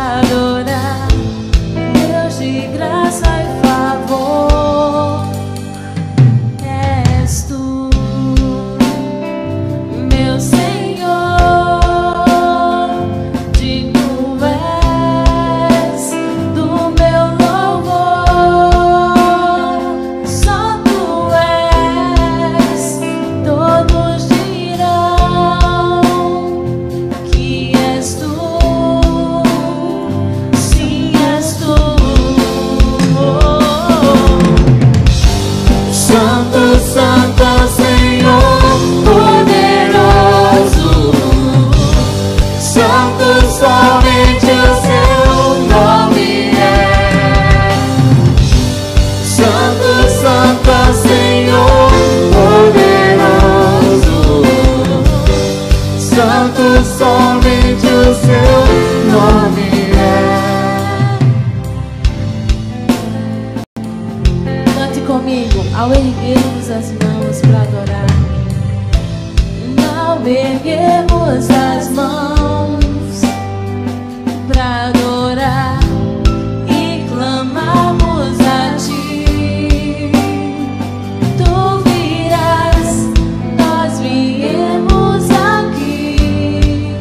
adorar, Deus de graça e favor, és tu, meu Senhor, digno és do meu louvor, só tu és, todos dirão que és tu, sim és tu. Santo, Santo Senhor, poderoso, Santo, somente o seu nome é. Santo, Santo Senhor, poderoso, Santo, somente o seu nome é. Cante comigo, ao erguermos as mãos para adorar, ao erguermos as mãos para adorar e clamarmos a ti, tu virás, nós viemos aqui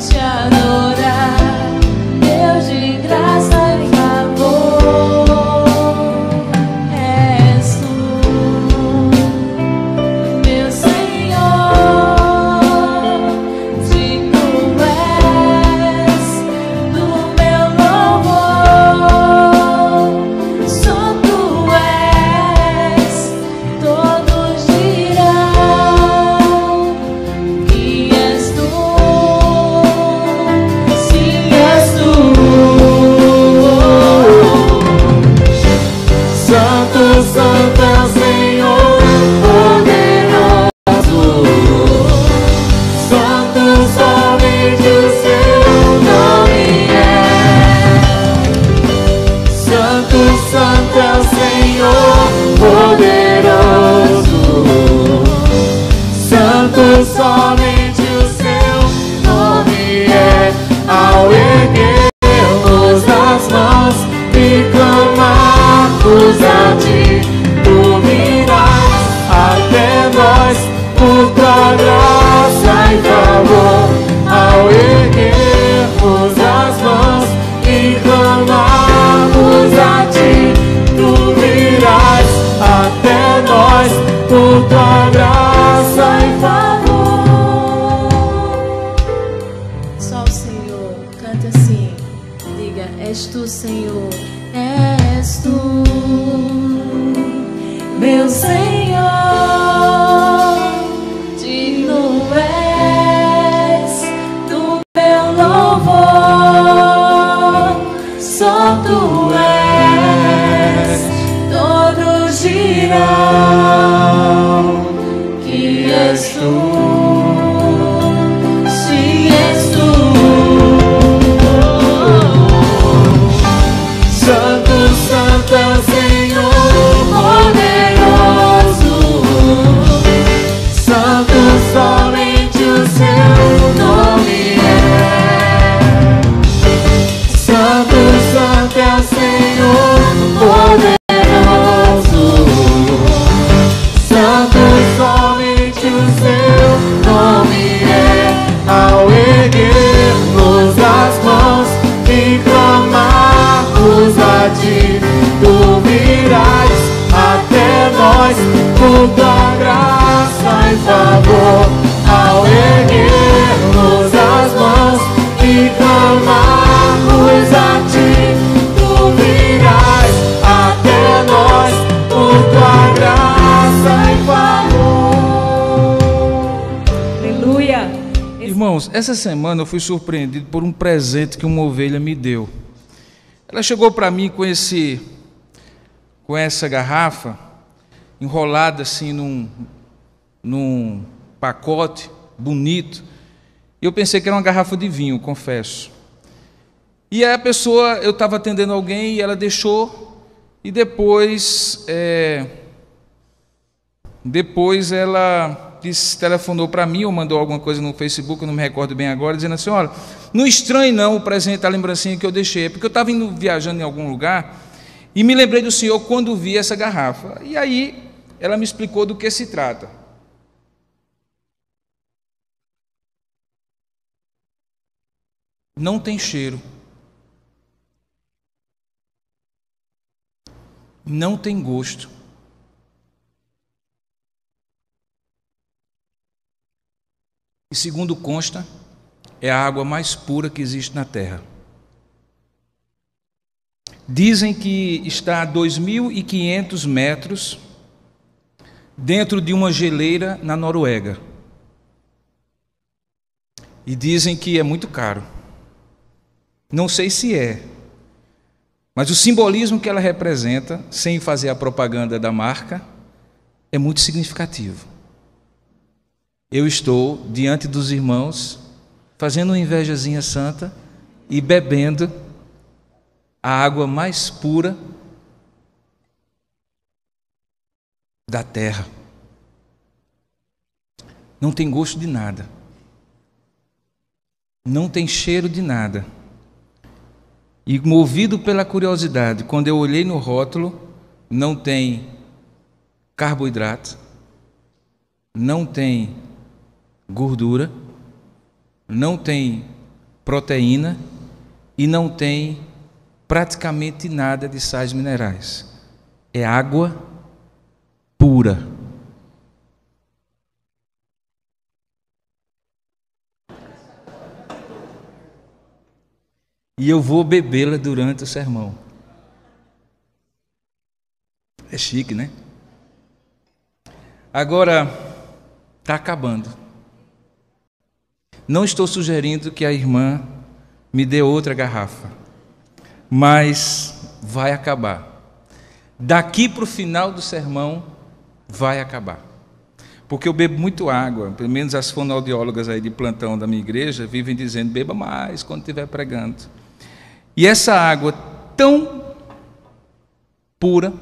te adorar, Deus de graça e favor, és tu, meu Senhor, digno és do meu louvor, só tu és, todos dirão que és tu, sim és tu. Santo, Santo é o Senhor, poderoso, Santo, somente o seu nome é. Santo, Santo é o Senhor, poderoso, Santo, somente o seu nome é. Ao erguermos as mãos e clamarmos a ti, tu virás até nós por tua graça e favor. Ao erguermos as mãos e clamarmos a ti, tu virás até nós por tua graça e favor. Só o Senhor, cante assim, diga, és tu, Senhor, és tu, meu Senhor, digno és do meu louvor, só tu és, todos dirão que és tu, sim és tu. Santo, Santo é o Senhor, poderoso, Santo, somente o seu nome é. Santo, Santo é o Senhor, poderoso, Santo, somente o seu nome é. Ao erguermos as mãos e clamarmos a ti, tu virás até nós por tua graça e favor. Ao erguermos as mãos e clamarmos a ti, tu virás até nós por tua graça e favor. Aleluia. Irmãos, essa semana eu fui surpreendido por um presente que uma ovelha me deu. Ela chegou para mim com essa garrafa enrolada assim num pacote bonito. E eu pensei que era uma garrafa de vinho, confesso. E aí a pessoa, eu estava atendendo alguém e ela deixou, e depois ela telefonou para mim ou mandou alguma coisa no Facebook, eu não me recordo bem agora, dizendo assim: olha, não estranhe não o presente, a lembrancinha que eu deixei, porque eu estava indo viajando em algum lugar e me lembrei do senhor quando vi essa garrafa. E aí ela me explicou do que se trata. Não tem cheiro, não tem gosto, e segundo consta, é a água mais pura que existe na terra. Dizem que está a 2.500 metros dentro de uma geleira na Noruega, e dizem que é muito caro. Não sei se é, mas o simbolismo que ela representa, sem fazer a propaganda da marca, é muito significativo. Eu estou diante dos irmãos, fazendo uma invejazinha santa e bebendo a água mais pura da terra. Não tem gosto de nada, não tem cheiro de nada. E movido pela curiosidade, quando eu olhei no rótulo, não tem carboidrato, não tem gordura, não tem proteína e não tem praticamente nada de sais minerais. É água pura. E eu vou bebê-la durante o sermão. É chique, né? Agora, está acabando. Não estou sugerindo que a irmã me dê outra garrafa, mas vai acabar. Daqui para o final do sermão, vai acabar. Porque eu bebo muito água, pelo menos as fonoaudiólogas aí de plantão da minha igreja vivem dizendo: beba mais quando estiver pregando. E essa água tão pura,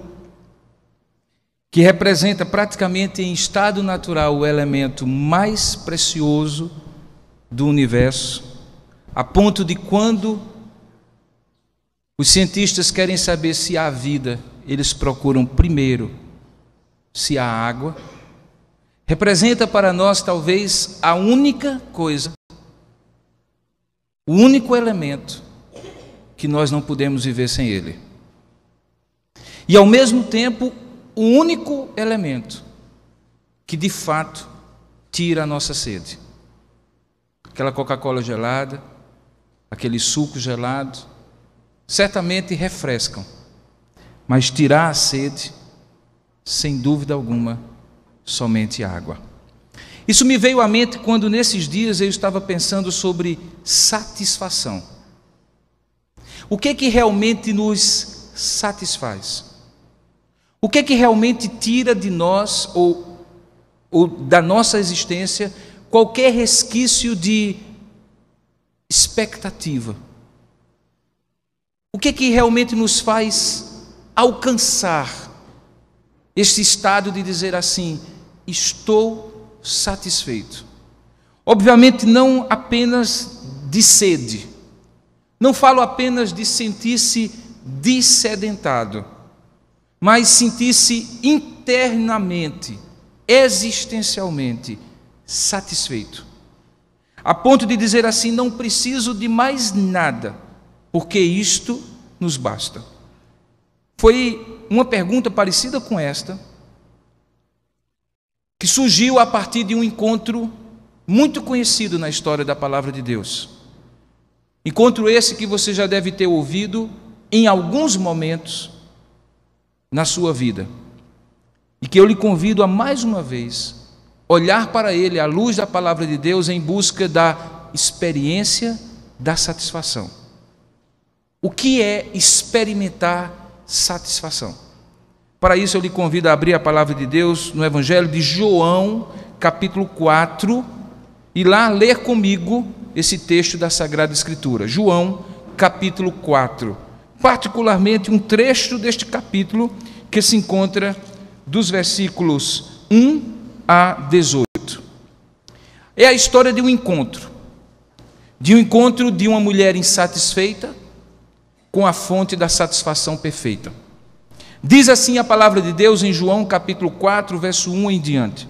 que representa praticamente em estado natural o elemento mais precioso do universo, a ponto de quando os cientistas querem saber se há vida, eles procuram primeiro se há água, representa para nós talvez a única coisa, o único elemento que nós não podemos viver sem ele. E ao mesmo tempo, o único elemento que de fato tira a nossa sede. Aquela Coca-Cola gelada, aquele suco gelado, certamente refrescam, mas tirar a sede, sem dúvida alguma, somente água. Isso me veio à mente quando nesses dias eu estava pensando sobre satisfação. O que é que realmente nos satisfaz? O que é que realmente tira de nós ou da nossa existência qualquer resquício de expectativa? O que é que realmente nos faz alcançar este estado de dizer assim: estou satisfeito? Obviamente não apenas de sede, não falo apenas de sentir-se dessedentado, mas sentir-se internamente, existencialmente satisfeito, a ponto de dizer assim: não preciso de mais nada, porque isto nos basta. Foi uma pergunta parecida com esta que surgiu a partir de um encontro muito conhecido na história da palavra de Deus. Encontro esse que você já deve ter ouvido em alguns momentos na sua vida, e que eu lhe convido a mais uma vez olhar para ele à luz da palavra de Deus em busca da experiência da satisfação. O que é experimentar satisfação? Para isso eu lhe convido a abrir a palavra de Deus no Evangelho de João, capítulo 4, e lá ler comigo esse texto da Sagrada Escritura. João, capítulo 4. Particularmente um trecho deste capítulo que se encontra dos versículos 1 a 18. É a história de um encontro de uma mulher insatisfeita com a fonte da satisfação perfeita. Diz assim a palavra de Deus em João capítulo 4, verso 1 em diante.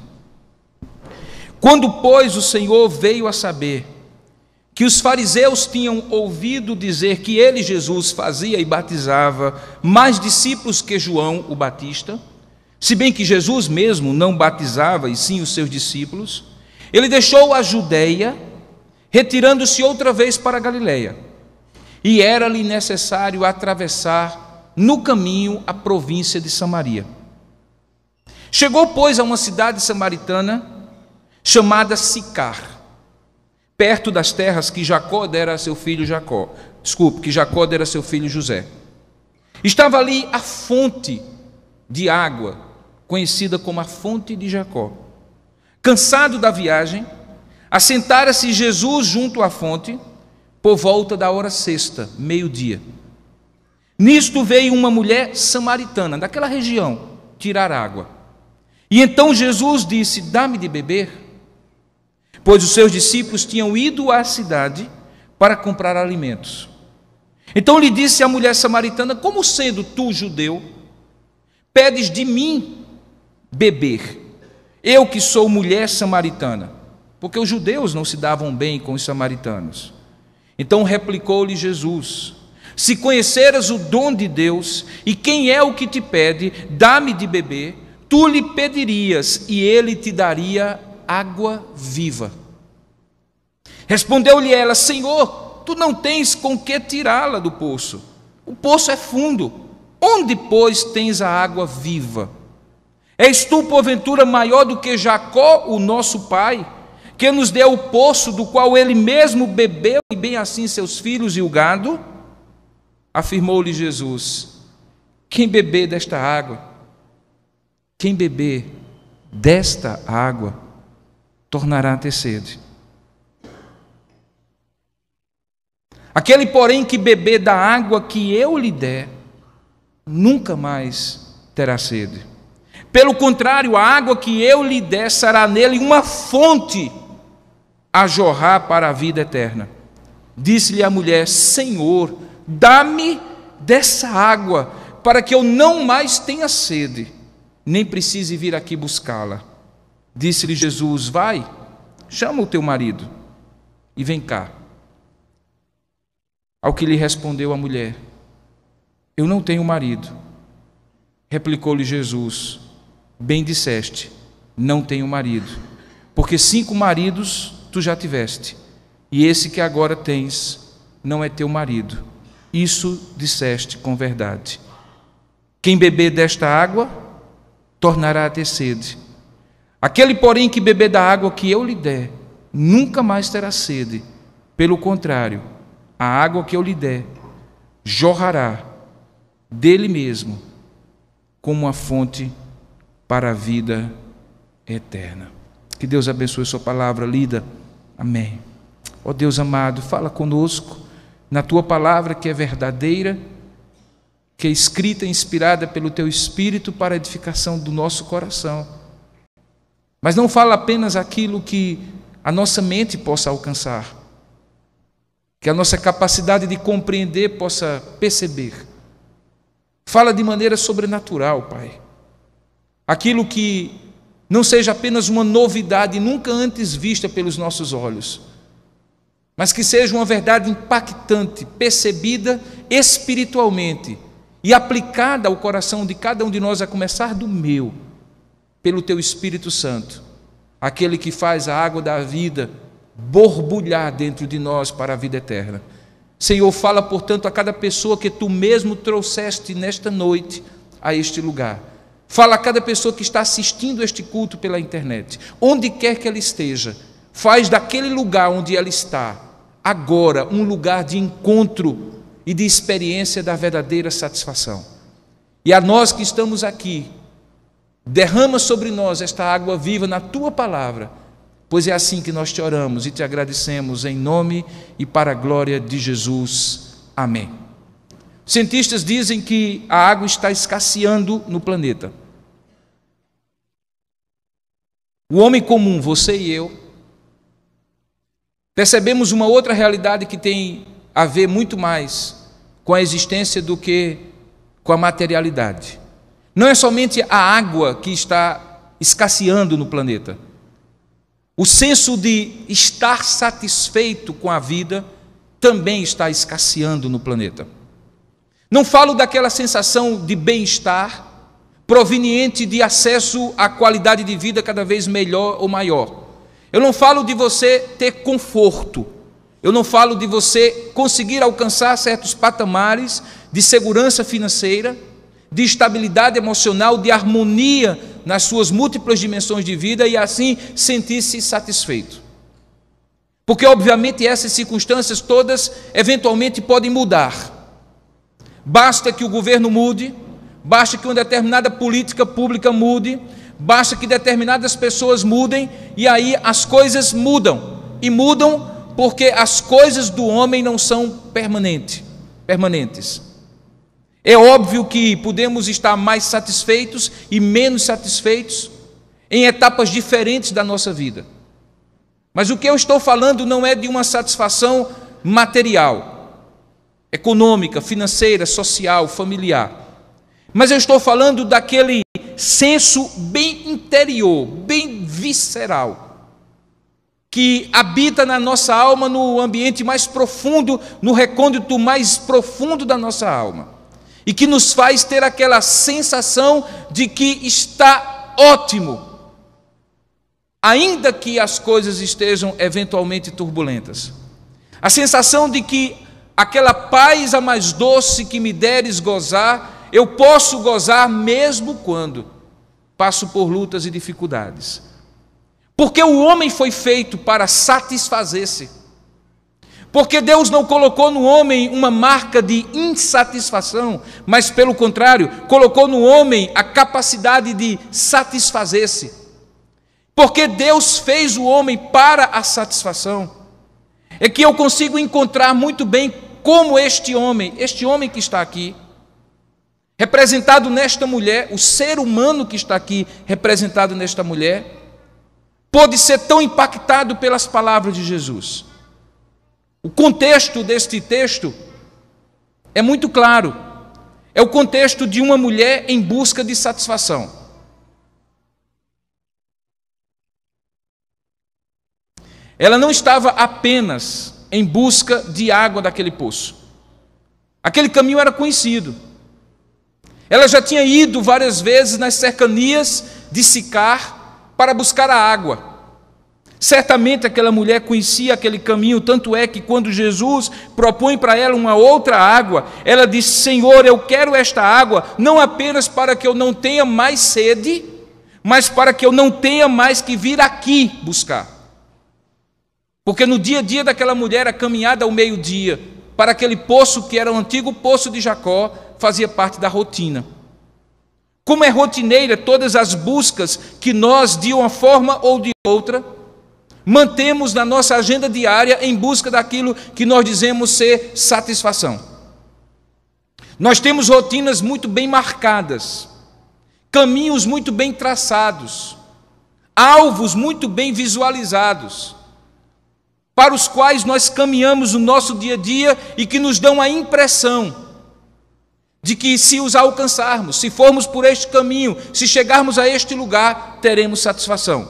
Quando, pois, o Senhor veio a saber que os fariseus tinham ouvido dizer que ele, Jesus, fazia e batizava mais discípulos que João o Batista, se bem que Jesus mesmo não batizava, e sim os seus discípulos, ele deixou a Judeia, retirando-se outra vez para a Galileia, e era-lhe necessário atravessar no caminho a província de Samaria. Chegou, pois, a uma cidade samaritana chamada Sicar, perto das terras que Jacó dera a seu filho José. Estava ali a fonte de água, conhecida como a fonte de Jacó. Cansado da viagem, assentara-se Jesus junto à fonte, por volta da hora sexta, meio-dia. Nisto veio uma mulher samaritana, daquela região, tirar água. E então Jesus disse: dá-me de beber. Pois os seus discípulos tinham ido à cidade para comprar alimentos. Então lhe disse a mulher samaritana: como sendo tu judeu, pedes de mim beber, eu que sou mulher samaritana? Porque os judeus não se davam bem com os samaritanos. Então replicou-lhe Jesus: se conheceras o dom de Deus, e quem é o que te pede, dá-me de beber, tu lhe pedirias, e ele te daria água viva. Respondeu-lhe ela: Senhor, tu não tens com que tirá-la do poço. O poço é fundo. Onde, pois, tens a água viva? És tu, porventura, maior do que Jacó, o nosso pai, que nos deu o poço do qual ele mesmo bebeu, e bem assim seus filhos e o gado? Afirmou-lhe Jesus: quem beber desta água, tornará a ter sede. Aquele, porém, que beber da água que eu lhe der, nunca mais terá sede. Pelo contrário, a água que eu lhe der será nele uma fonte a jorrar para a vida eterna. Disse-lhe a mulher: Senhor, dá-me dessa água, para que eu não mais tenha sede, nem precise vir aqui buscá-la. Disse-lhe Jesus: vai, chama o teu marido e vem cá. Ao que lhe respondeu a mulher: eu não tenho marido. Replicou-lhe Jesus: bem disseste, não tenho marido, porque 5 maridos tu já tiveste, e esse que agora tens não é teu marido. Isso disseste com verdade. Quem beber desta água tornará a ter sede. Aquele, porém, que beber da água que eu lhe der, nunca mais terá sede. Pelo contrário, a água que eu lhe der jorrará dele mesmo como uma fonte para a vida eterna. Que Deus abençoe sua palavra lida. Amém. Ó Deus amado, fala conosco na tua palavra, que é verdadeira, que é escrita e inspirada pelo teu Espírito para a edificação do nosso coração. Mas não fala apenas aquilo que a nossa mente possa alcançar, que a nossa capacidade de compreender possa perceber. Fala de maneira sobrenatural, Pai. Aquilo que não seja apenas uma novidade nunca antes vista pelos nossos olhos, mas que seja uma verdade impactante, percebida espiritualmente e aplicada ao coração de cada um de nós, a começar do meu, pelo Teu Espírito Santo, aquele que faz a água da vida borbulhar dentro de nós para a vida eterna. Senhor, fala, portanto, a cada pessoa que Tu mesmo trouxeste nesta noite a este lugar. Fala a cada pessoa que está assistindo este culto pela internet, onde quer que ela esteja. Faz daquele lugar onde ela está, agora, um lugar de encontro e de experiência da verdadeira satisfação. E a nós que estamos aqui, derrama sobre nós esta água viva na Tua palavra, pois é assim que nós te oramos e te agradecemos em nome e para a glória de Jesus. Amém. Cientistas dizem que a água está escasseando no planeta. O homem comum, você e eu, percebemos uma outra realidade que tem a ver muito mais com a existência do que com a materialidade. Não é somente a água que está escasseando no planeta. O senso de estar satisfeito com a vida também está escasseando no planeta. Não falo daquela sensação de bem-estar proveniente de acesso à qualidade de vida cada vez melhor ou maior. Eu não falo de você ter conforto. Eu não falo de você conseguir alcançar certos patamares de segurança financeira, de estabilidade emocional, de harmonia nas suas múltiplas dimensões de vida e assim sentir-se satisfeito. Porque obviamente essas circunstâncias todas eventualmente podem mudar. Basta que o governo mude, basta que uma determinada política pública mude, basta que determinadas pessoas mudem e aí as coisas mudam. E mudam porque as coisas do homem não são permanentes. É óbvio que podemos estar mais satisfeitos e menos satisfeitos em etapas diferentes da nossa vida. Mas o que eu estou falando não é de uma satisfação material, econômica, financeira, social, familiar. Mas eu estou falando daquele senso bem interior, bem visceral, que habita na nossa alma, no ambiente mais profundo, no recôndito mais profundo da nossa alma. E que nos faz ter aquela sensação de que está ótimo, ainda que as coisas estejam eventualmente turbulentas. A sensação de que aquela paz a mais doce que me deres gozar, eu posso gozar mesmo quando passo por lutas e dificuldades. Porque o homem foi feito para satisfazer-se. Porque Deus não colocou no homem uma marca de insatisfação, mas pelo contrário, colocou no homem a capacidade de satisfazer-se. Porque Deus fez o homem para a satisfação. É que eu consigo encontrar muito bem como este homem que está aqui, representado nesta mulher, o ser humano que está aqui representado nesta mulher, pôde ser tão impactado pelas palavras de Jesus. O contexto deste texto é muito claro. É o contexto de uma mulher em busca de satisfação. Ela não estava apenas em busca de água daquele poço. Aquele caminho era conhecido. Ela já tinha ido várias vezes nas cercanias de Sicar para buscar a água. Certamente aquela mulher conhecia aquele caminho, tanto é que quando Jesus propõe para ela uma outra água, ela diz: Senhor, eu quero esta água, não apenas para que eu não tenha mais sede, mas para que eu não tenha mais que vir aqui buscar. Porque no dia a dia daquela mulher, a caminhada ao meio-dia, para aquele poço que era o antigo poço de Jacó, fazia parte da rotina. Como é rotineira todas as buscas que nós, de uma forma ou de outra, mantemos na nossa agenda diária em busca daquilo que nós dizemos ser satisfação. Nós temos rotinas muito bem marcadas, caminhos muito bem traçados, alvos muito bem visualizados, para os quais nós caminhamos no nosso dia a dia e que nos dão a impressão de que se os alcançarmos, se formos por este caminho, se chegarmos a este lugar, teremos satisfação.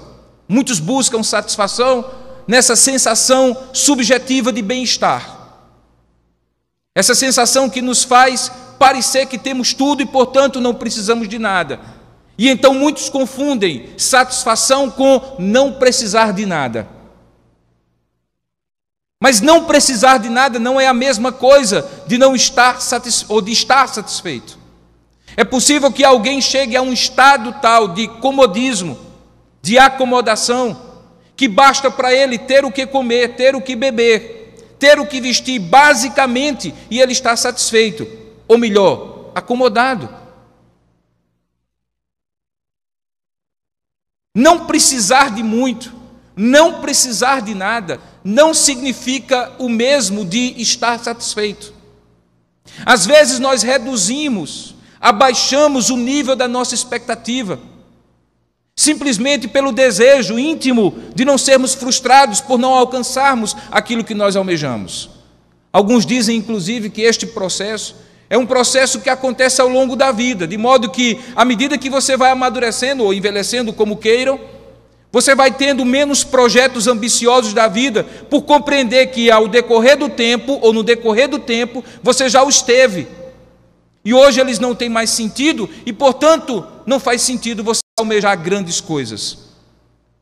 Muitos buscam satisfação nessa sensação subjetiva de bem-estar. Essa sensação que nos faz parecer que temos tudo e, portanto, não precisamos de nada. E então muitos confundem satisfação com não precisar de nada. Mas não precisar de nada não é a mesma coisa de não estar ou de estar satisfeito. É possível que alguém chegue a um estado tal de comodismo, de acomodação, que basta para ele ter o que comer, ter o que beber, ter o que vestir, basicamente, e ele está satisfeito, ou melhor, acomodado. Não precisar de muito, não precisar de nada, não significa o mesmo de estar satisfeito. Às vezes nós reduzimos, abaixamos o nível da nossa expectativa. simplesmente pelo desejo íntimo de não sermos frustrados por não alcançarmos aquilo que nós almejamos. Alguns dizem, inclusive, que este processo é um processo que acontece ao longo da vida, de modo que, à medida que você vai amadurecendo ou envelhecendo, como queiram, você vai tendo menos projetos ambiciosos da vida, por compreender que ao decorrer do tempo, ou no decorrer do tempo, você já os teve. E hoje eles não têm mais sentido, e portanto não faz sentido você almejar grandes coisas.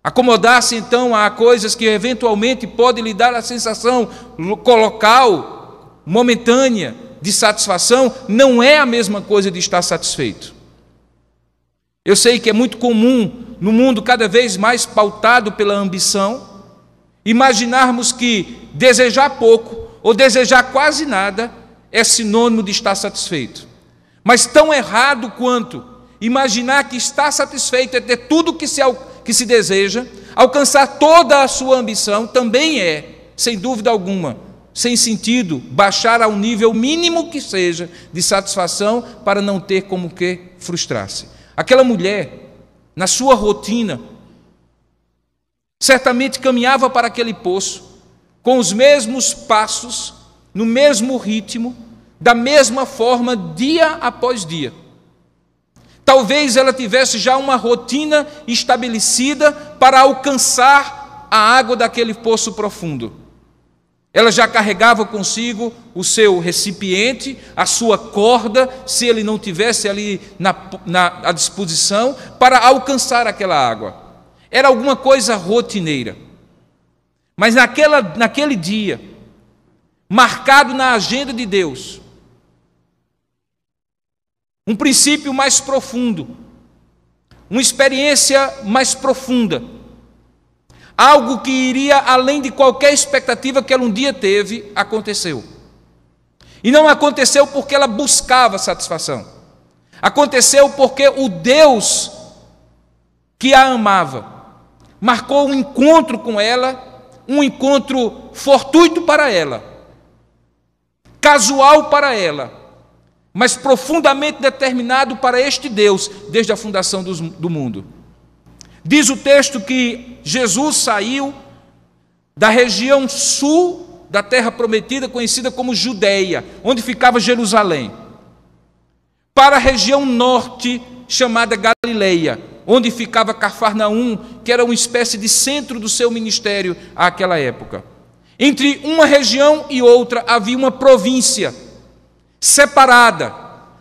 Acomodar-se então a coisas que eventualmente podem lhe dar a sensação local, momentânea, de satisfação, não é a mesma coisa de estar satisfeito. Eu sei que é muito comum, no mundo cada vez mais pautado pela ambição, imaginarmos que desejar pouco ou desejar quase nada é sinônimo de estar satisfeito. Mas tão errado quanto imaginar que estar satisfeito é ter tudo que se deseja, alcançar toda a sua ambição, também é, sem dúvida alguma, sem sentido, baixar ao nível mínimo que seja de satisfação para não ter como que frustrar-se. Aquela mulher, na sua rotina, certamente caminhava para aquele poço, com os mesmos passos, no mesmo ritmo, da mesma forma, dia após dia. Talvez ela tivesse já uma rotina estabelecida para alcançar a água daquele poço profundo. Ela já carregava consigo o seu recipiente, a sua corda, se ele não tivesse ali à disposição, para alcançar aquela água. Era alguma coisa rotineira. Mas naquele dia, marcado na agenda de Deus, um princípio mais profundo, uma experiência mais profunda, algo que iria além de qualquer expectativa que ela um dia teve, aconteceu. E não aconteceu porque ela buscava satisfação. Aconteceu porque o Deus que a amava marcou um encontro com ela, um encontro fortuito para ela, casual para ela, mas profundamente determinado para este Deus desde a fundação do mundo. Diz o texto que Jesus saiu da região sul da terra prometida, conhecida como Judeia, onde ficava Jerusalém, para a região norte, chamada Galileia, onde ficava Cafarnaum, que era uma espécie de centro do seu ministério àquela época. Entre uma região e outra havia uma província separada,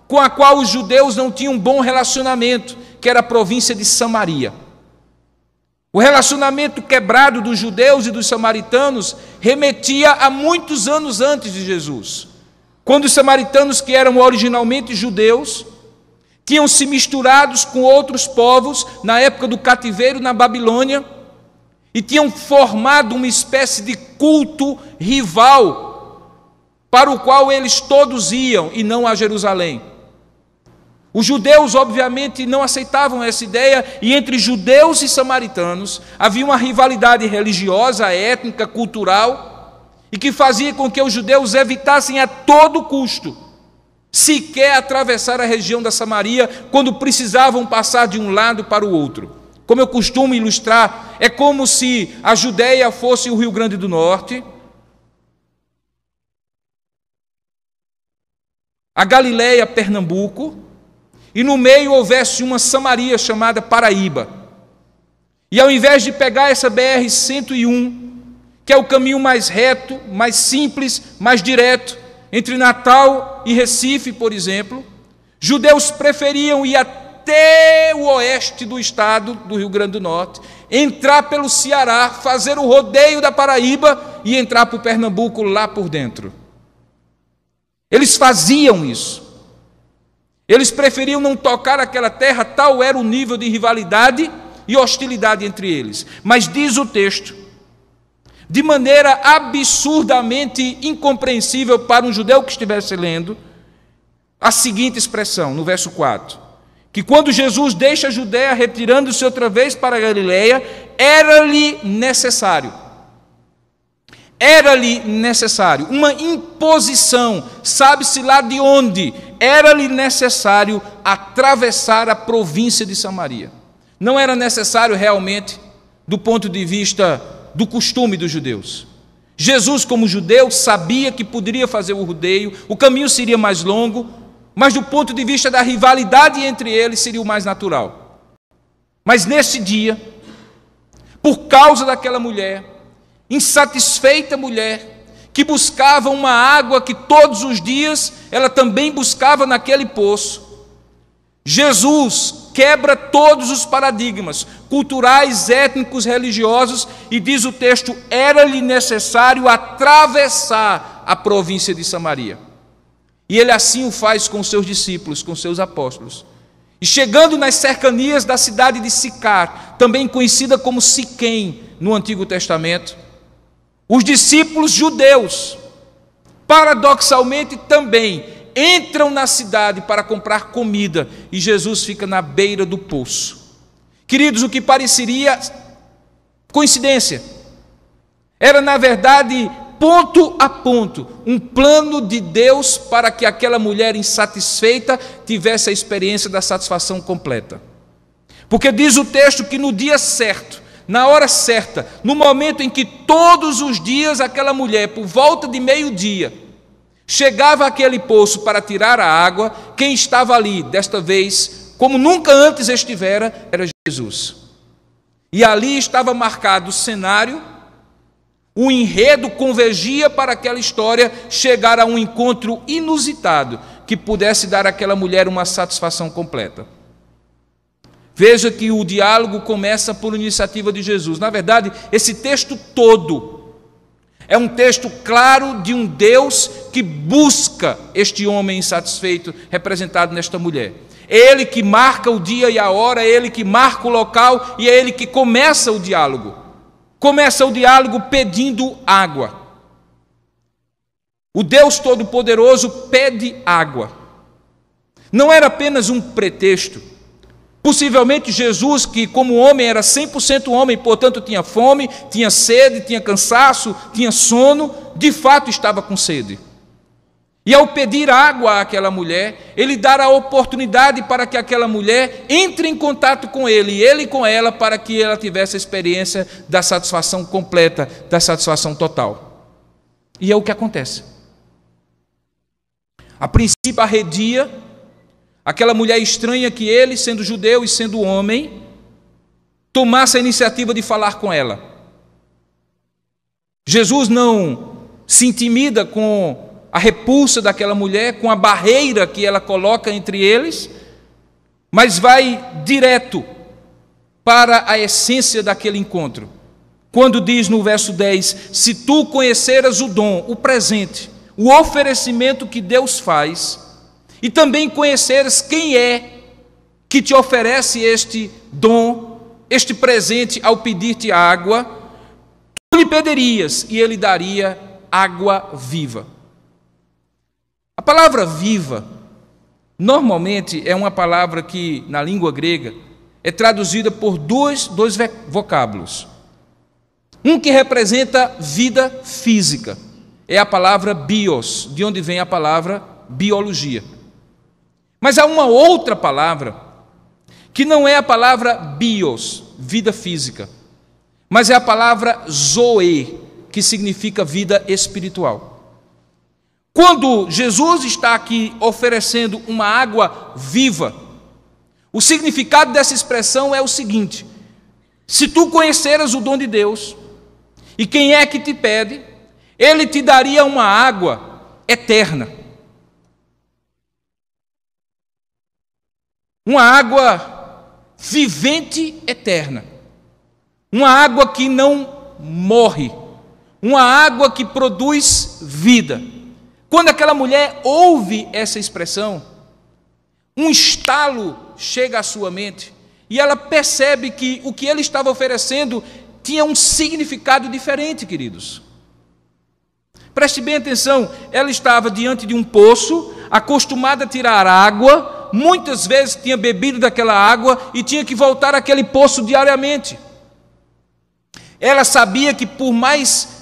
com a qual os judeus não tinham um bom relacionamento, que era a província de Samaria. O relacionamento quebrado dos judeus e dos samaritanos remetia a muitos anos antes de Jesus, quando os samaritanos, que eram originalmente judeus, tinham se misturados com outros povos na época do cativeiro na Babilônia e tinham formado uma espécie de culto rival para o qual eles todos iam e não a Jerusalém. Os judeus, obviamente, não aceitavam essa ideia, e entre judeus e samaritanos havia uma rivalidade religiosa, étnica, cultural, e que fazia com que os judeus evitassem a todo custo sequer atravessar a região da Samaria quando precisavam passar de um lado para o outro. Como eu costumo ilustrar, é como se a Judeia fosse o Rio Grande do Norte, a Galileia, Pernambuco, e no meio houvesse uma Samaria chamada Paraíba. E ao invés de pegar essa BR-101, que é o caminho mais reto, mais simples, mais direto, entre Natal e Recife, por exemplo, judeus preferiam ir até o oeste do estado do Rio Grande do Norte, entrar pelo Ceará, fazer o rodeio da Paraíba e entrar para o Pernambuco lá por dentro. Eles faziam isso. Eles preferiam não tocar aquela terra, tal era o nível de rivalidade e hostilidade entre eles. Mas diz o texto, de maneira absurdamente incompreensível para um judeu que estivesse lendo, a seguinte expressão, no verso 4, que quando Jesus deixa a Judeia, retirando-se outra vez para a Galileia, era-lhe necessário, uma imposição, sabe-se lá de onde, era-lhe necessário atravessar a província de Samaria. Não era necessário realmente do ponto de vista do costume dos judeus. Jesus, como judeu, sabia que poderia fazer o rodeio, o caminho seria mais longo, mas do ponto de vista da rivalidade entre eles seria o mais natural. Mas nesse dia, por causa daquela mulher, insatisfeita mulher, que buscava uma água que todos os dias ela também buscava naquele poço, Jesus quebra todos os paradigmas culturais, étnicos, religiosos, e diz o texto, era-lhe necessário atravessar a província de Samaria. E ele assim o faz com seus discípulos, com seus apóstolos. E chegando nas cercanias da cidade de Sicar, também conhecida como Siquém no Antigo Testamento, os discípulos judeus, paradoxalmente também, entram na cidade para comprar comida e Jesus fica na beira do poço. Queridos, o que pareceria coincidência, era na verdade, ponto a ponto, um plano de Deus para que aquela mulher insatisfeita tivesse a experiência da satisfação completa. Porque diz o texto que no dia certo, na hora certa, no momento em que todos os dias aquela mulher, por volta de meio-dia, chegava àquele poço para tirar a água, quem estava ali, desta vez, como nunca antes estivera, era Jesus. E ali estava marcado o cenário, o enredo convergia para aquela história chegar a um encontro inusitado, que pudesse dar àquela mulher uma satisfação completa. Veja que o diálogo começa por iniciativa de Jesus. Na verdade, esse texto todo é um texto claro de um Deus que busca este homem insatisfeito, representado nesta mulher. É Ele que marca o dia e a hora, é Ele que marca o local e é Ele que começa o diálogo. Começa o diálogo pedindo água. O Deus Todo-Poderoso pede água. Não era apenas um pretexto. Possivelmente Jesus, que como homem era 100% homem, portanto tinha fome, tinha sede, tinha cansaço, tinha sono, de fato estava com sede. E ao pedir água àquela mulher, ele dá a oportunidade para que aquela mulher entre em contato com ele, e ele com ela, para que ela tivesse a experiência da satisfação completa, da satisfação total. E é o que acontece. A princípio arredia, aquela mulher estranha que ele, sendo judeu e sendo homem, tomasse a iniciativa de falar com ela. Jesus não se intimida com a repulsa daquela mulher, com a barreira que ela coloca entre eles, mas vai direto para a essência daquele encontro. Quando diz no verso 10, se tu conheceras o dom, o presente, o oferecimento que Deus faz, e também conheceres quem é que te oferece este dom, este presente ao pedir-te água, tu lhe pedirias e ele daria água viva. A palavra viva, normalmente é uma palavra que na língua grega é traduzida por dois vocábulos. Um que representa vida física, é a palavra bios, de onde vem a palavra biologia. Mas há uma outra palavra, que não é a palavra bios, vida física, mas é a palavra zoe, que significa vida espiritual. Quando Jesus está aqui oferecendo uma água viva, o significado dessa expressão é o seguinte: se tu conheceras o dom de Deus, e quem é que te pede, Ele te daria uma água eterna. Uma água vivente eterna. Uma água que não morre. Uma água que produz vida. Quando aquela mulher ouve essa expressão, um estalo chega à sua mente e ela percebe que o que ele estava oferecendo tinha um significado diferente, queridos. Preste bem atenção, ela estava diante de um poço, acostumada a tirar água, muitas vezes tinha bebido daquela água e tinha que voltar àquele poço diariamente. Ela sabia que por mais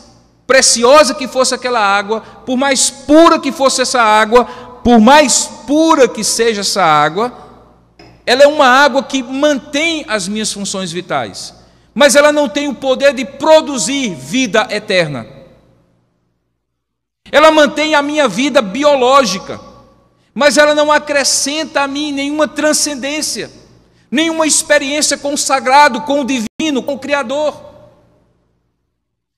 preciosa que fosse aquela água, por mais pura que fosse essa água, por mais pura que seja essa água, ela é uma água que mantém as minhas funções vitais, mas ela não tem o poder de produzir vida eterna. Ela mantém a minha vida biológica, mas ela não acrescenta a mim nenhuma transcendência, nenhuma experiência com o sagrado, com o divino, com o Criador.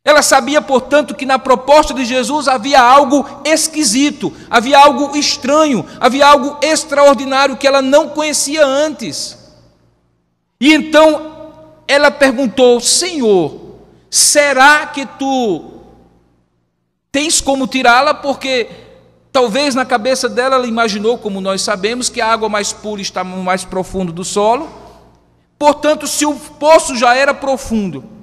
Ela sabia, portanto, que na proposta de Jesus havia algo esquisito, havia algo estranho, havia algo extraordinário que ela não conhecia antes. E então ela perguntou: Senhor, será que tu tens como tirá-la? Porque talvez na cabeça dela ela imaginou, como nós sabemos, que a água mais pura está no mais profundo do solo. Portanto, se o poço já era profundo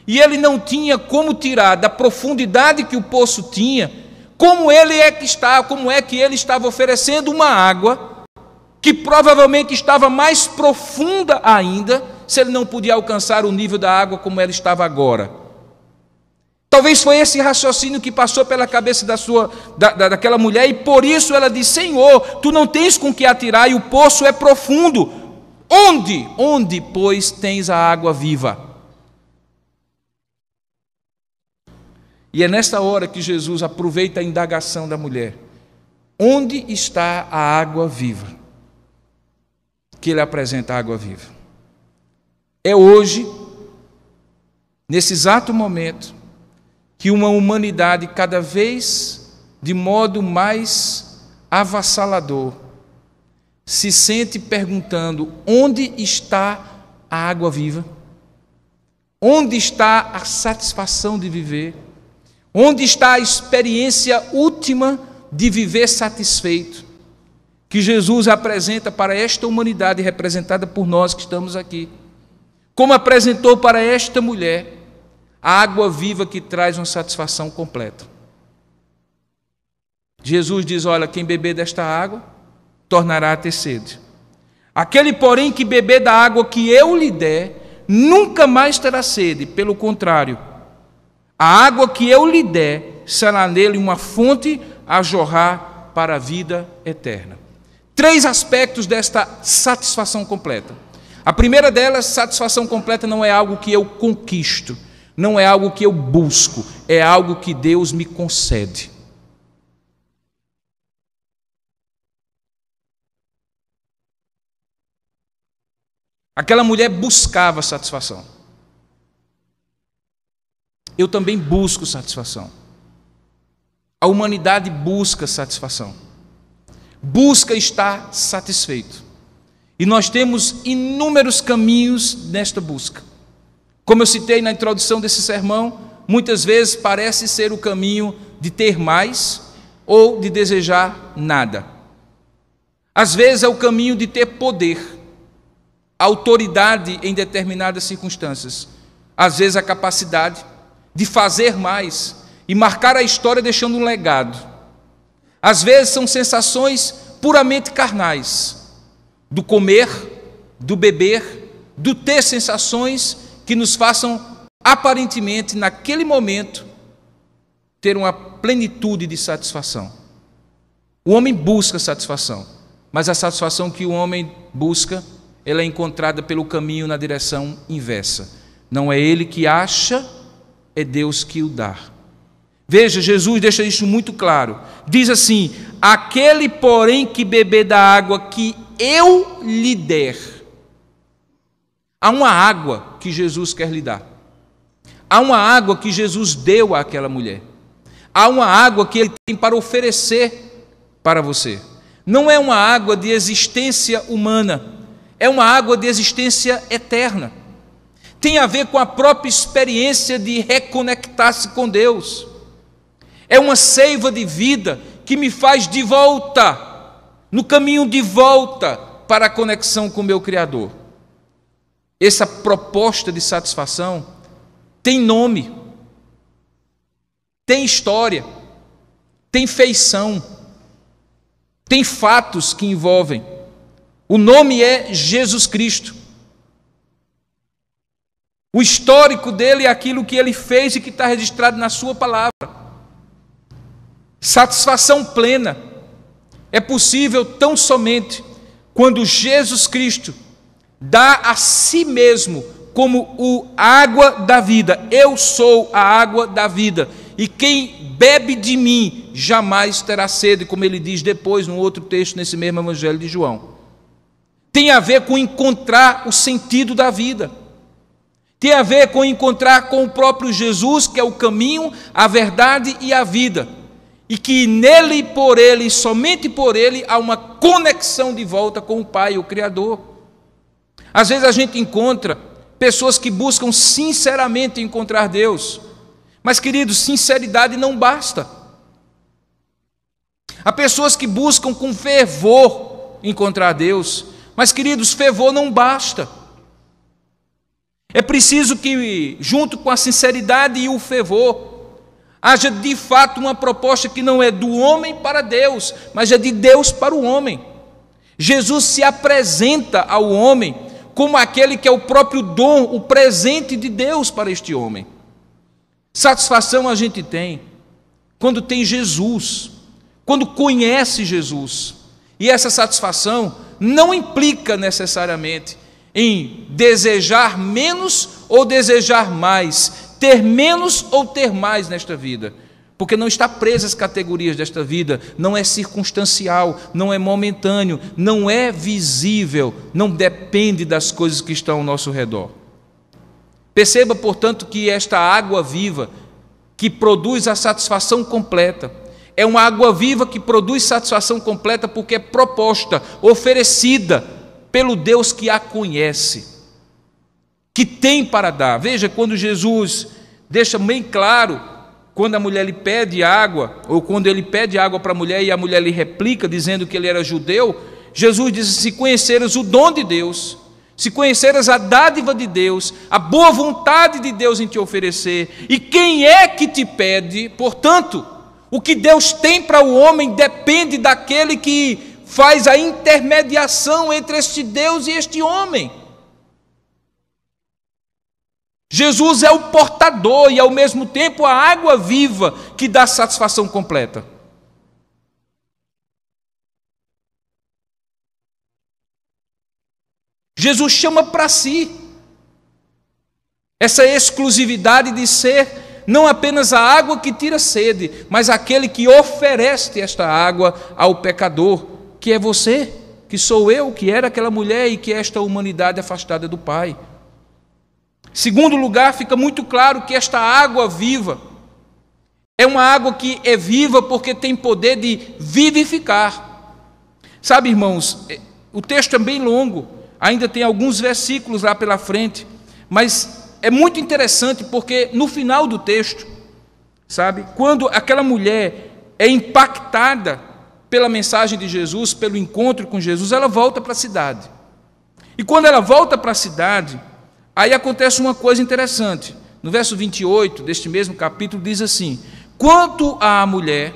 e ele não tinha como tirar da profundidade que o poço tinha, como é que ele estava oferecendo uma água que provavelmente estava mais profunda ainda, se ele não podia alcançar o nível da água como ela estava agora? Talvez foi esse raciocínio que passou pela cabeça daquela mulher, e por isso ela disse: Senhor, tu não tens com que atirar e o poço é profundo. Onde, pois, tens a água viva? E é nesta hora que Jesus aproveita a indagação da mulher. Onde está a água viva? Que ele apresenta a água viva. É hoje, nesse exato momento, que uma humanidade cada vez de modo mais avassalador se sente perguntando: onde está a água viva? Onde está a satisfação de viver? Onde está a experiência última de viver satisfeito? Que Jesus apresenta para esta humanidade representada por nós que estamos aqui. Como apresentou para esta mulher a água viva que traz uma satisfação completa. Jesus diz: olha, quem beber desta água tornará a ter sede. Aquele, porém, que beber da água que eu lhe der, nunca mais terá sede. Pelo contrário, a água que eu lhe der será nele uma fonte a jorrar para a vida eterna. 3 aspectos desta satisfação completa. A primeira delas, satisfação completa não é algo que eu conquisto, não é algo que eu busco, é algo que Deus me concede. Aquela mulher buscava satisfação. Eu também busco satisfação. A humanidade busca satisfação. Busca estar satisfeito. E nós temos inúmeros caminhos nesta busca. Como eu citei na introdução desse sermão, muitas vezes parece ser o caminho de ter mais ou de desejar nada. Às vezes é o caminho de ter poder, autoridade em determinadas circunstâncias. Às vezes a capacidade de fazer mais e marcar a história deixando um legado. Às vezes são sensações puramente carnais, do comer, do beber, do ter sensações que nos façam aparentemente naquele momento ter uma plenitude de satisfação. O homem busca satisfação, mas a satisfação que o homem busca, ela é encontrada pelo caminho na direção inversa. Não é ele que acha, é Deus que o dá. Veja, Jesus deixa isso muito claro. Diz assim: aquele, porém, que beber da água que eu lhe der. Há uma água que Jesus quer lhe dar. Há uma água que Jesus deu àquela mulher. Há uma água que Ele tem para oferecer para você. Não é uma água de existência humana, é uma água de existência eterna. Tem a ver com a própria experiência de reconectar-se com Deus. É uma seiva de vida que me faz de volta, no caminho de volta para a conexão com o meu Criador. Essa proposta de satisfação tem nome, tem história, tem feição, tem fatos que envolvem. O nome é Jesus Cristo. O histórico dele é aquilo que ele fez e que está registrado na sua palavra. Satisfação plena é possível tão somente quando Jesus Cristo dá a si mesmo como a água da vida. Eu sou a água da vida, e quem bebe de mim jamais terá sede, como ele diz depois num outro texto nesse mesmo Evangelho de João. Tem a ver com encontrar o sentido da vida. Tem a ver com encontrar com o próprio Jesus, que é o caminho, a verdade e a vida. E que nele, por ele, somente por ele, há uma conexão de volta com o Pai, o Criador. Às vezes a gente encontra pessoas que buscam sinceramente encontrar Deus. Mas, queridos, sinceridade não basta. Há pessoas que buscam com fervor encontrar Deus. Mas, queridos, fervor não basta. É preciso que, junto com a sinceridade e o fervor, haja de fato uma proposta que não é do homem para Deus, mas é de Deus para o homem. Jesus se apresenta ao homem como aquele que é o próprio dom, o presente de Deus para este homem. Satisfação a gente tem quando tem Jesus, quando conhece Jesus. E essa satisfação não implica necessariamente em desejar menos ou desejar mais, ter menos ou ter mais nesta vida, porque não está presa às categorias desta vida, não é circunstancial, não é momentâneo, não é visível, não depende das coisas que estão ao nosso redor. Perceba, portanto, que esta água viva que produz a satisfação completa, é uma água viva que produz satisfação completa porque é proposta, oferecida pelo Deus que a conhece, que tem para dar. Veja, quando Jesus deixa bem claro, quando a mulher lhe pede água, ou quando ele pede água para a mulher e a mulher lhe replica, dizendo que ele era judeu, Jesus diz: se conheceras o dom de Deus, se conheceras a dádiva de Deus, a boa vontade de Deus em te oferecer, e quem é que te pede, portanto, o que Deus tem para o homem depende daquele que faz a intermediação entre este Deus e este homem. Jesus é o portador e, ao mesmo tempo, a água viva que dá satisfação completa. Jesus chama para si essa exclusividade de ser não apenas a água que tira sede, mas aquele que oferece esta água ao pecador, que é você, que sou eu, que era aquela mulher e que é esta humanidade afastada do Pai. Segundo lugar, fica muito claro que esta água viva é uma água que é viva porque tem poder de vivificar. Sabe, irmãos, o texto é bem longo, ainda tem alguns versículos lá pela frente, mas é muito interessante porque no final do texto, sabe, quando aquela mulher é impactada pela mensagem de Jesus, pelo encontro com Jesus, ela volta para a cidade. E quando ela volta para a cidade, aí acontece uma coisa interessante. No verso 28 deste mesmo capítulo diz assim: quanto à mulher,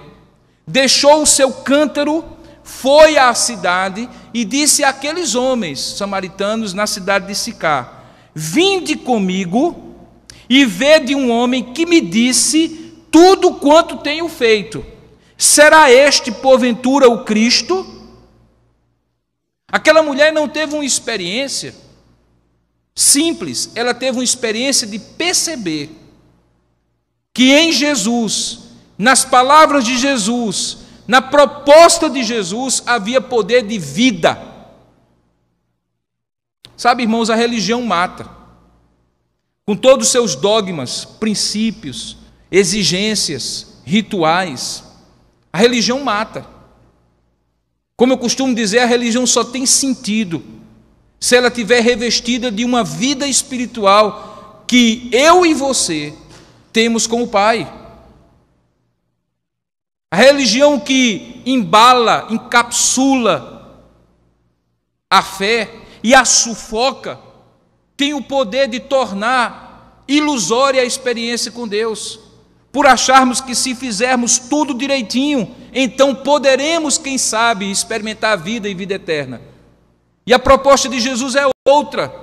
deixou o seu cântaro, foi à cidade e disse àqueles homens samaritanos na cidade de Sicar: vinde comigo e vede um homem que me disse tudo quanto tenho feito. Será este, porventura, o Cristo? Aquela mulher não teve uma experiência simples, ela teve uma experiência de perceber que em Jesus, nas palavras de Jesus, na proposta de Jesus, havia poder de vida. Sabe, irmãos, a religião mata. Com todos os seus dogmas, princípios, exigências, rituais, a religião mata. Como eu costumo dizer, a religião só tem sentido se ela estiver revestida de uma vida espiritual que eu e você temos com o Pai. A religião que embala, encapsula a fé e a sufoca tem o poder de tornar ilusória a experiência com Deus, por acharmos que se fizermos tudo direitinho, então poderemos, quem sabe, experimentar a vida e vida eterna. E a proposta de Jesus é outra.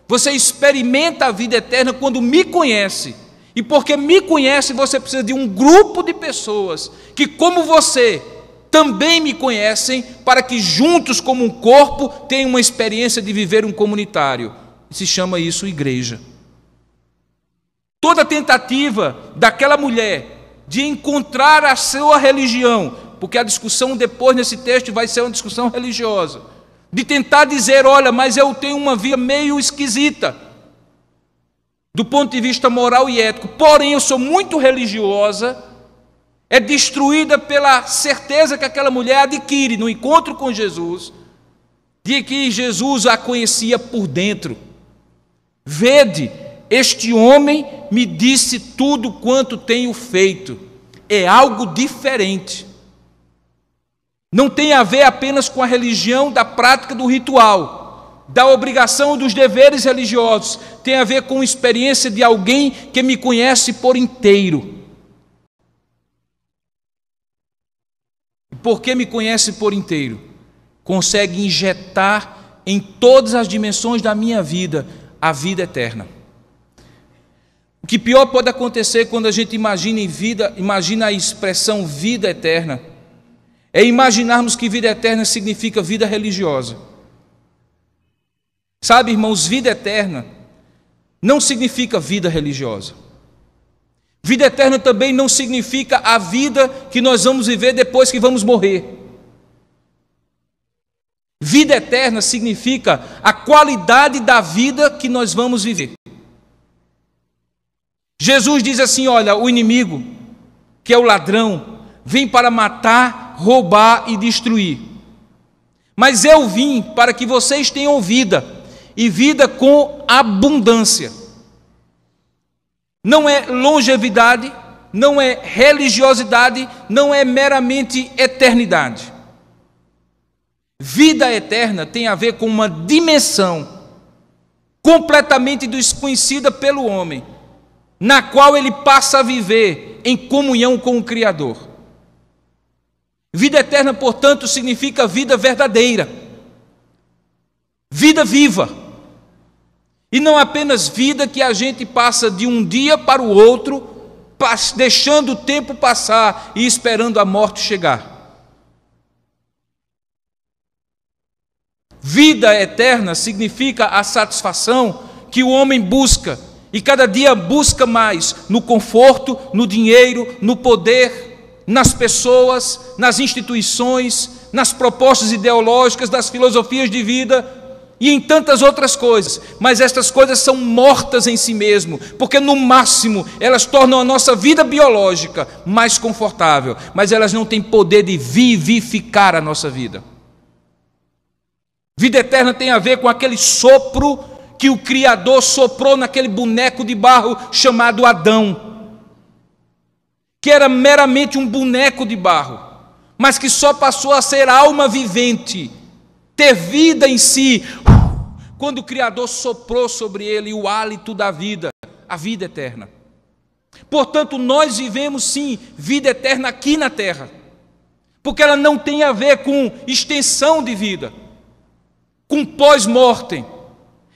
Você experimenta a vida eterna quando me conhece. E porque me conhece, você precisa de um grupo de pessoas que, como você, também me conhecem, para que juntos como um corpo tenham uma experiência de viver um comunitário. Se chama isso igreja. Toda tentativa daquela mulher de encontrar a sua religião, porque a discussão depois nesse texto vai ser uma discussão religiosa, de tentar dizer, olha, mas eu tenho uma vida meio esquisita, do ponto de vista moral e ético, porém eu sou muito religiosa, é destruída pela certeza que aquela mulher adquire no encontro com Jesus, de que Jesus a conhecia por dentro. Vede, este homem me disse tudo quanto tenho feito. É algo diferente. Não tem a ver apenas com a religião da prática do ritual, da obrigação dos deveres religiosos. Tem a ver com a experiência de alguém que me conhece por inteiro. Porque me conhece por inteiro, consegue injetar em todas as dimensões da minha vida a vida eterna. O que pior pode acontecer quando a gente imagina a expressão vida eterna, é imaginarmos que vida eterna significa vida religiosa. Sabe, irmãos, vida eterna não significa vida religiosa. Vida eterna também não significa a vida que nós vamos viver depois que vamos morrer. Vida eterna significa a qualidade da vida que nós vamos viver. Jesus diz assim, olha, o inimigo, que é o ladrão, vem para matar, roubar e destruir. Mas eu vim para que vocês tenham vida, e vida com abundância. Não é longevidade, não é religiosidade, não é meramente eternidade. Vida eterna tem a ver com uma dimensão completamente desconhecida pelo homem, na qual ele passa a viver em comunhão com o Criador. Vida eterna, portanto, significa vida verdadeira, vida viva. E não apenas vida que a gente passa de um dia para o outro, deixando o tempo passar e esperando a morte chegar. Vida eterna significa a satisfação que o homem busca, e cada dia busca mais no conforto, no dinheiro, no poder, nas pessoas, nas instituições, nas propostas ideológicas, das filosofias de vida, e em tantas outras coisas, mas estas coisas são mortas em si mesmo, porque no máximo elas tornam a nossa vida biológica mais confortável, mas elas não têm poder de vivificar a nossa vida. Vida eterna tem a ver com aquele sopro que o Criador soprou naquele boneco de barro chamado Adão, que era meramente um boneco de barro, mas que só passou a ser alma vivente, ter vida em si, quando o Criador soprou sobre ele o hálito da vida, a vida eterna. Portanto, nós vivemos sim vida eterna aqui na terra, porque ela não tem a ver com extensão de vida, com pós-mortem,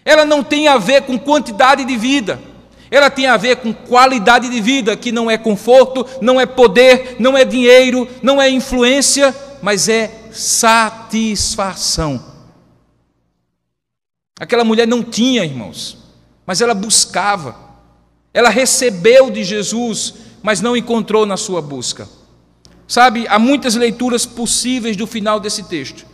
ela não tem a ver com quantidade de vida, ela tem a ver com qualidade de vida, que não é conforto, não é poder, não é dinheiro, não é influência, mas é satisfação. Aquela mulher não tinha, irmãos, mas ela buscava. Ela recebeu de Jesus, mas não encontrou na sua busca. Sabe, há muitas leituras possíveis do final desse texto,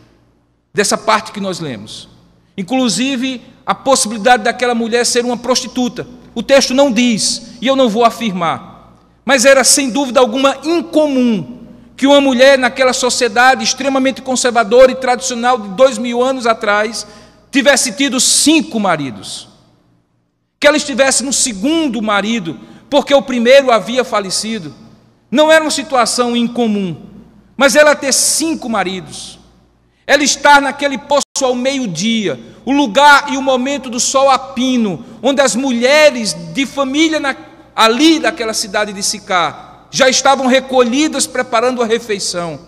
dessa parte que nós lemos. Inclusive, a possibilidade daquela mulher ser uma prostituta. O texto não diz, e eu não vou afirmar, mas era sem dúvida alguma incomum que uma mulher naquela sociedade extremamente conservadora e tradicional de 2000 anos atrás tivesse tido 5 maridos, que ela estivesse no segundo marido, porque o primeiro havia falecido. Não era uma situação incomum, mas ela ter 5 maridos, ela estar naquele poço ao meio-dia, o lugar e o momento do sol a pino, onde as mulheres de família ali daquela cidade de Sicar já estavam recolhidas preparando a refeição.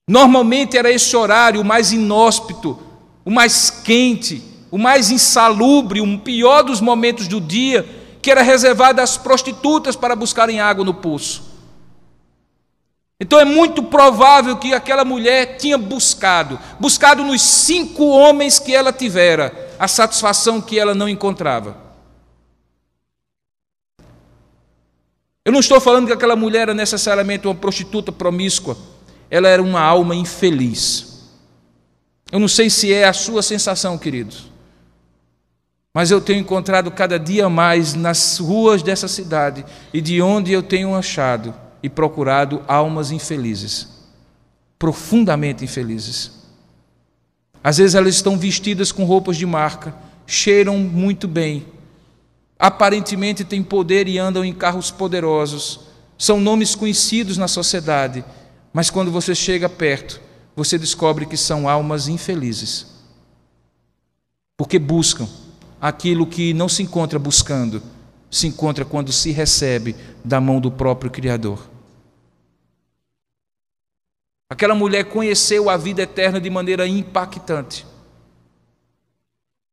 Normalmente era esse horário o mais inóspito, o mais quente, o mais insalubre, o pior dos momentos do dia, que era reservado às prostitutas para buscarem água no poço. Então é muito provável que aquela mulher tinha buscado nos 5 homens que ela tivera, a satisfação que ela não encontrava. Eu não estou falando que aquela mulher era necessariamente uma prostituta promíscua, ela era uma alma infeliz. Eu não sei se é a sua sensação, queridos, mas eu tenho encontrado cada dia mais nas ruas dessa cidade e de onde eu tenho achado e procurado almas infelizes, profundamente infelizes. Às vezes elas estão vestidas com roupas de marca, cheiram muito bem, aparentemente têm poder e andam em carros poderosos, são nomes conhecidos na sociedade, mas quando você chega perto, você descobre que são almas infelizes, porque buscam aquilo que não se encontra buscando, se encontra quando se recebe da mão do próprio Criador. Aquela mulher conheceu a vida eterna de maneira impactante,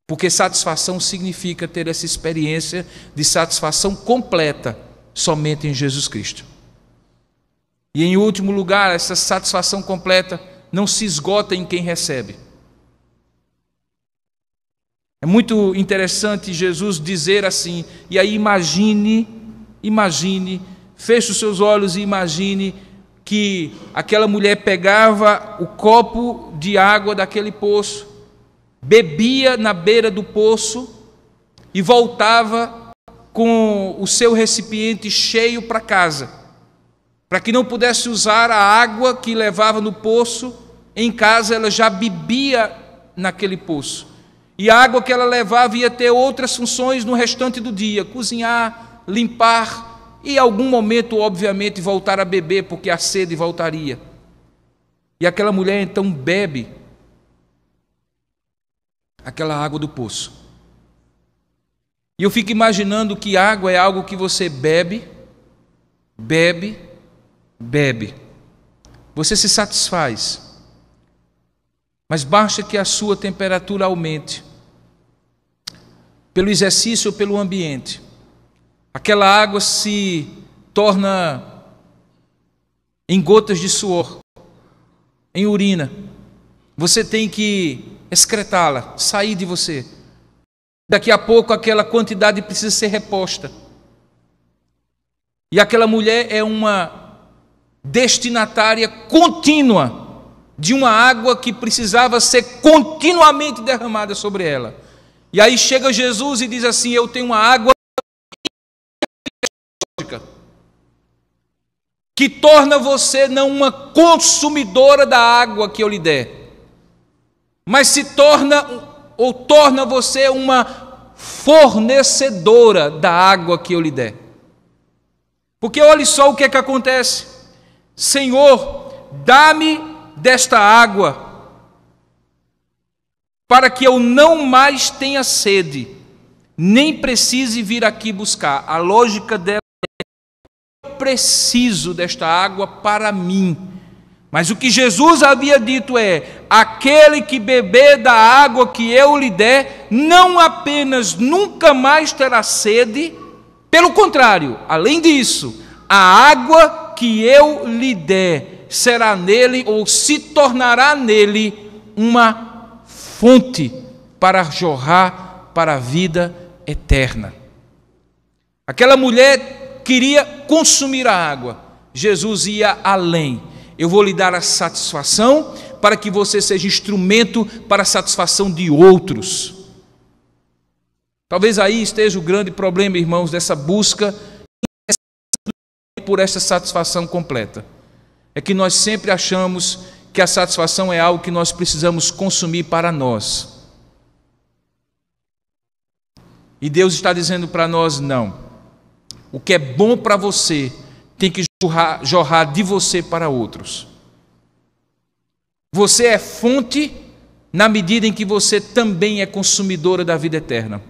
porque satisfação significa ter essa experiência de satisfação completa somente em Jesus Cristo. E em último lugar, essa satisfação completa não se esgota em quem recebe. É muito interessante Jesus dizer assim, e aí imagine, feche os seus olhos e imagine que aquela mulher pegava o copo de água daquele poço, bebia na beira do poço e voltava com o seu recipiente cheio para casa, para que não pudesse usar a água que levava no poço. Em casa ela já bebia naquele poço, e a água que ela levava ia ter outras funções no restante do dia, cozinhar, limpar, e em algum momento, obviamente, voltar a beber, porque a sede voltaria. E aquela mulher então bebe aquela água do poço. E eu fico imaginando que água é algo que você bebe. Você se satisfaz, mas basta que a sua temperatura aumente, pelo exercício ou pelo ambiente. Aquela água se torna em gotas de suor, em urina. Você tem que excretá-la, sair de você. Daqui a pouco aquela quantidade precisa ser reposta. E aquela mulher é uma destinatária contínua de uma água que precisava ser continuamente derramada sobre ela. E aí chega Jesus e diz assim: eu tenho uma água que torna você não uma consumidora da água que eu lhe der, mas torna você uma fornecedora da água que eu lhe der. Porque olhe só o que é que acontece: Senhor, dá-me desta água, para que eu não mais tenha sede, nem precise vir aqui buscar. A lógica dela é: eu preciso desta água para mim. Mas o que Jesus havia dito é: aquele que beber da água que eu lhe der, não apenas nunca mais terá sede, pelo contrário, além disso, a água que eu lhe der será nele, ou se tornará nele, uma fonte para jorrar para a vida eterna. Aquela mulher queria consumir a água. Jesus ia além: eu vou lhe dar a satisfação para que você seja instrumento para a satisfação de outros. Talvez aí esteja o grande problema, irmãos, dessa busca por essa satisfação completa. É que nós sempre achamos que a satisfação é algo que nós precisamos consumir para nós. E Deus está dizendo para nós: não. O que é bom para você tem que jorrar de você para outros. Você é fonte na medida em que você também é consumidora da vida eterna.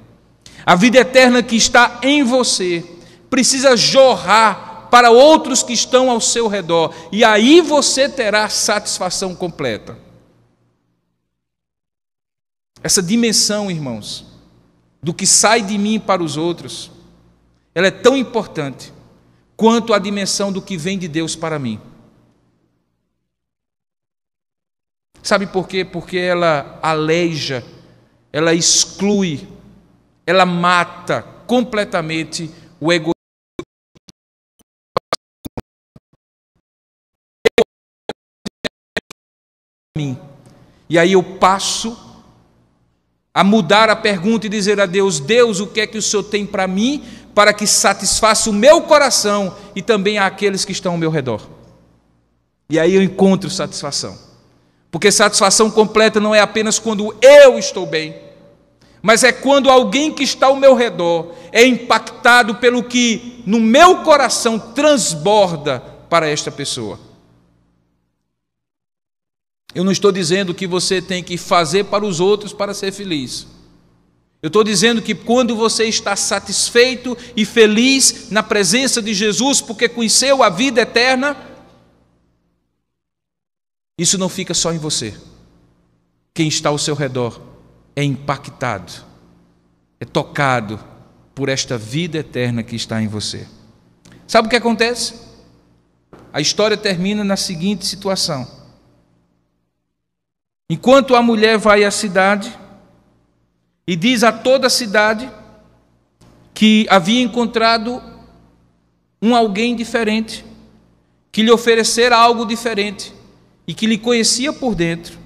A vida eterna que está em você precisa jorrar para outros que estão ao seu redor, e aí você terá satisfação completa. Essa dimensão, irmãos, do que sai de mim para os outros, ela é tão importante quanto a dimensão do que vem de Deus para mim. Sabe por quê? Porque ela aleija, ela exclui, ela mata completamente o egoísmo. E aí eu passo a mudar a pergunta e dizer a Deus: Deus, o que é que o Senhor tem para mim, para que satisfaça o meu coração e também aqueles que estão ao meu redor? E aí eu encontro satisfação. Porque satisfação completa não é apenas quando eu estou bem, mas é quando alguém que está ao meu redor é impactado pelo que no meu coração transborda para esta pessoa. Eu não estou dizendo que você tem que fazer para os outros para ser feliz. Eu estou dizendo que quando você está satisfeito e feliz na presença de Jesus, porque conheceu a vida eterna, isso não fica só em você. Quem está ao seu redor é impactado, é tocado por esta vida eterna que está em você. Sabe o que acontece? A história termina na seguinte situação. Enquanto a mulher vai à cidade e diz a toda a cidade que havia encontrado alguém diferente, que lhe oferecera algo diferente e que lhe conhecia por dentro,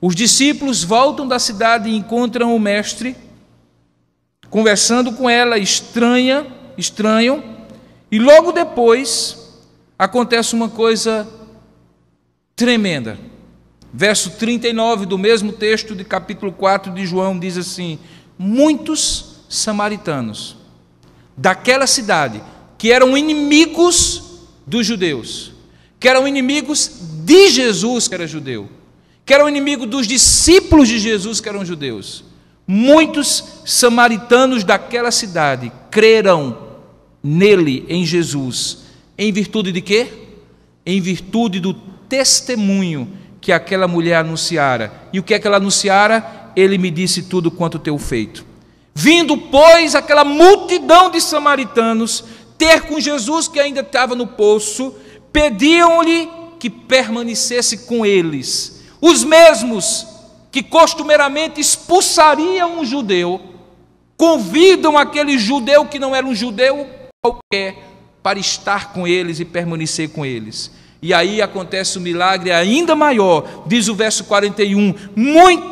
os discípulos voltam da cidade e encontram o mestre, conversando com ela, estranham, e logo depois acontece uma coisa tremenda. Verso 39 do mesmo texto de capítulo 4 de João diz assim: muitos samaritanos daquela cidade, que eram inimigos dos judeus, que eram inimigos de Jesus, que era judeu, que eram inimigos dos discípulos de Jesus, que eram judeus, muitos samaritanos daquela cidade creram nele, em Jesus, em virtude de quê? Em virtude do testemunho que aquela mulher anunciara. E o que é que ela anunciara? Ele me disse tudo quanto tenho feito. Vindo, pois, aquela multidão de samaritanos ter com Jesus, que ainda estava no poço, pediam-lhe que permanecesse com eles. Os mesmos que costumeiramente expulsariam um judeu, convidam aquele judeu que não era um judeu qualquer para estar com eles e permanecer com eles. E aí acontece um milagre ainda maior, diz o verso 41, muitos